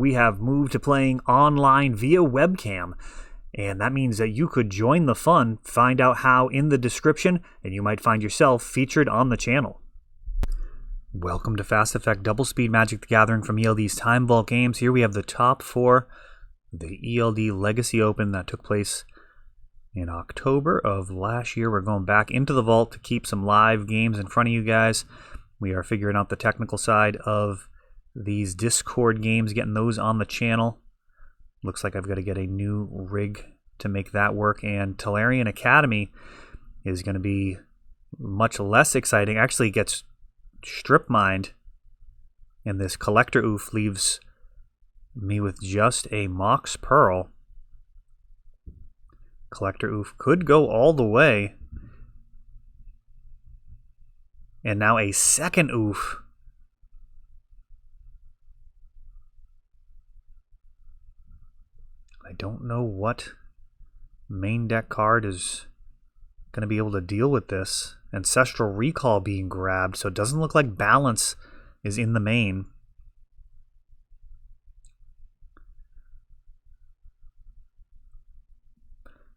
we have moved to playing online via webcam. And that means that you could join the fun. Find out how in the description, and you might find yourself featured on the channel. Welcome to Fast Effect Double Speed Magic the Gathering from ELD's Time Vault Games. Here we have the top 4, the ELD Legacy Open that took place in October of last year. We're going back into the vault to keep some live games in front of you guys. We are figuring out the technical side of these Discord games, getting those on the channel. Looks like I've got to get a new rig to make that work. And Tolarian Academy is going to be much less exciting. Actually, it gets strip mined. And this Collector Oof leaves me with just a Mox Pearl. Collector Oof could go all the way. And now a second Oof. I don't know what main deck card is going to be able to deal with this. Ancestral Recall being grabbed, so it doesn't look like balance is in the main.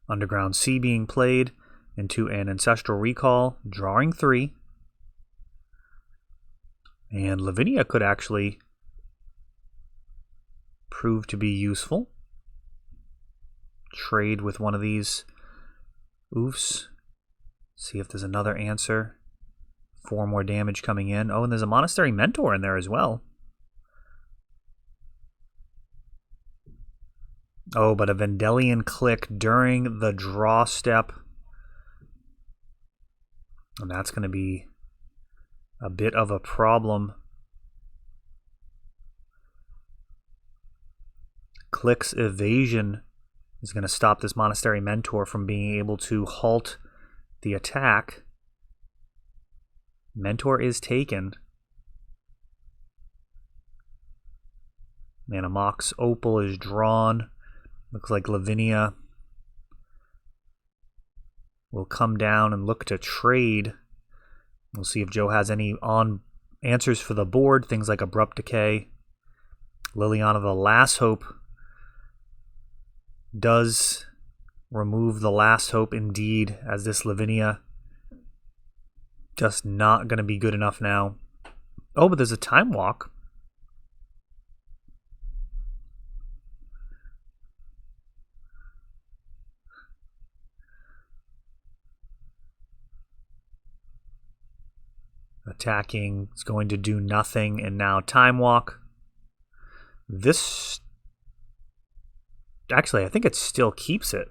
Underground Sea being played into an Ancestral Recall, drawing 3. And Lavinia could actually prove to be useful. Trade with one of these oofs. See if there's another answer. 4 more damage coming in. Oh, and there's a Monastery Mentor in there as well. Oh, but a Vendelian Click during the draw step. And that's going to be a bit of a problem. Click's evasion is going to stop this Monastery Mentor from being able to halt the attack. Mentor is taken. And a Mox Opal is drawn. Looks like Lavinia will come down and look to trade. We'll see if Joe has any answers for the board. Things like Abrupt Decay. Liliana the Last Hope does remove the Last Hope indeed, as this Lavinia just not going to be good enough now. Oh, but there's a Time Walk. Attacking is going to do nothing, and now Time Walk. This, actually, I think it still keeps it.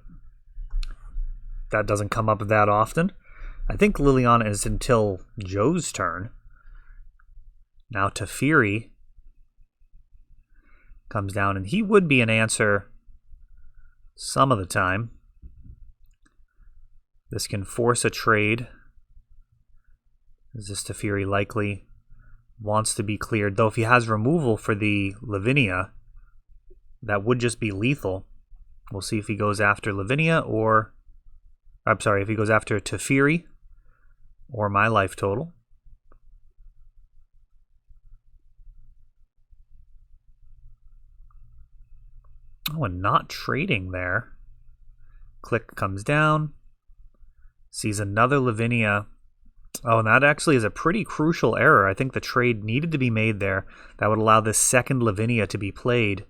That doesn't come up that often. I think Liliana is until Joe's turn. Now Teferi comes down, and he would be an answer some of the time. This can force a trade. Is this Teferi likely wants to be cleared? Though if he has removal for the Lavinia, that would just be lethal. We'll see if he goes after Lavinia or... I'm sorry, if he goes after Teferi or my life total. Oh, and not trading there. Click comes down. Sees another Lavinia. Oh, and that actually is a pretty crucial error. I think the trade needed to be made there. That would allow this second Lavinia to be played.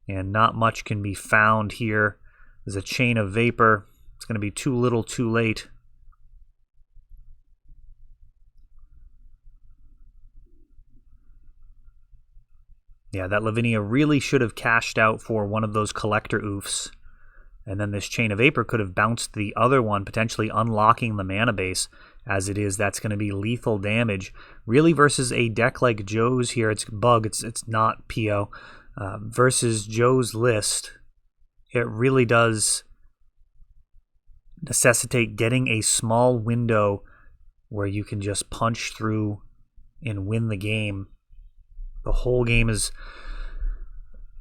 And not much can be found here. There's a Chain of Vapor. It's going to be too little, too late. Yeah, that Lavinia really should have cashed out for one of those Collector Oofs. And then this Chain of Vapor could have bounced the other one, potentially unlocking the mana base. As it is, that's going to be lethal damage. Really, versus a deck like Joe's here, it's Bug, it's not PO. Versus Joe's list, it really does necessitate getting a small window where you can just punch through and win the game. The whole game is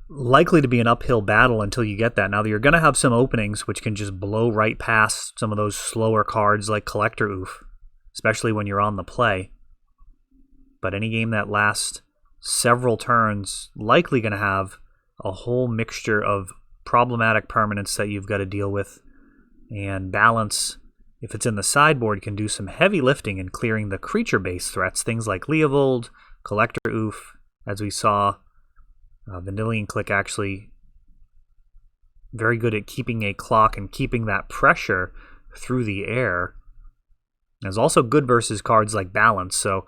likely to be an uphill battle until you get that. Now, you're going to have some openings which can just blow right past some of those slower cards like Collector Oof, especially when you're on the play. But any game that lasts several turns, likely going to have a whole mixture of problematic permanents that you've got to deal with. And Balance, if it's in the sideboard, can do some heavy lifting in clearing the creature-based threats, things like Leovold, Collector Oof, as we saw. Vendilion Click actually very good at keeping a clock and keeping that pressure through the air. There's also good versus cards like Balance, so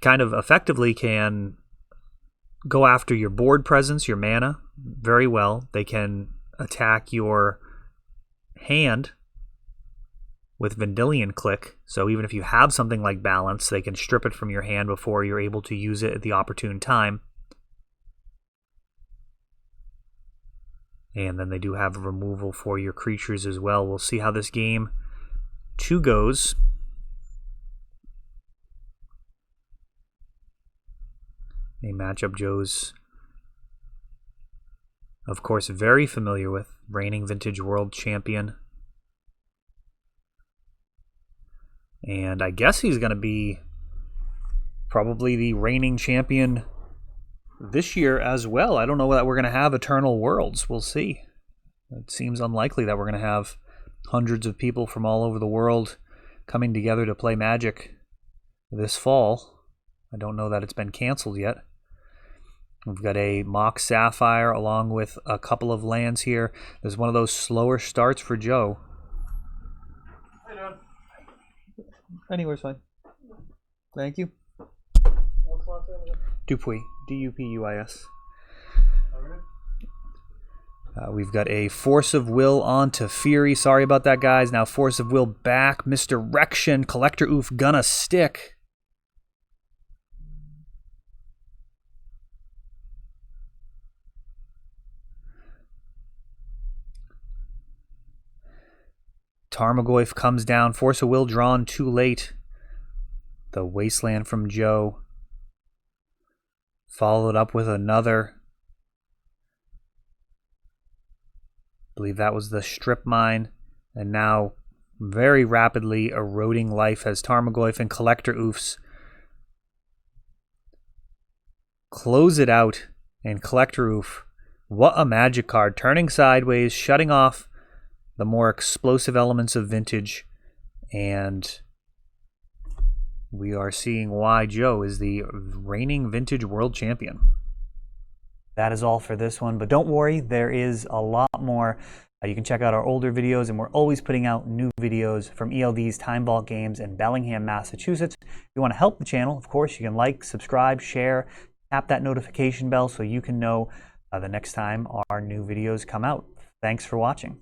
kind of effectively can go after your board presence, your mana, very well. They can attack your hand with Vendilion Click, so even if you have something like Balance, they can strip it from your hand before you're able to use it at the opportune time. And then they do have removal for your creatures as well. We'll see how this game 2 goes. A matchup Joe's, of course, very familiar with. Reigning Vintage World Champion. And I guess he's going to be probably the reigning champion this year as well. I don't know that we're going to have Eternal Worlds. We'll see. It seems unlikely that we're going to have hundreds of people from all over the world coming together to play Magic this fall. I don't know that it's been canceled yet. We've got a Mox Sapphire along with a couple of lands here. There's one of those slower starts for Joe. How you doing? Anywhere's fine. Thank you. What's the last name again? Dupuis. D-U-P-U-I-S. Okay. We've got a Force of Will on to Fury. Sorry about that, guys. Now Force of Will back. Misdirection. Collector Oof gonna stick. Tarmogoyf comes down. Force of Will drawn too late. The Wasteland from Joe. Followed up with another. I believe that was the Strip Mine. And now very rapidly eroding life as Tarmogoyf and Collector Oofs close it out. And Collector Oof, what a magic card. Turning sideways, shutting off the more explosive elements of Vintage, and we are seeing why Joe is the reigning Vintage World Champion. That is all for this one, but don't worry, there is a lot more. You can check out our older videos, and we're always putting out new videos from ELD's Time Vault Games in Bellingham, Massachusetts. If you want to help the channel, of course, you can like, subscribe, share, tap that notification bell so you can know the next time our new videos come out. Thanks for watching.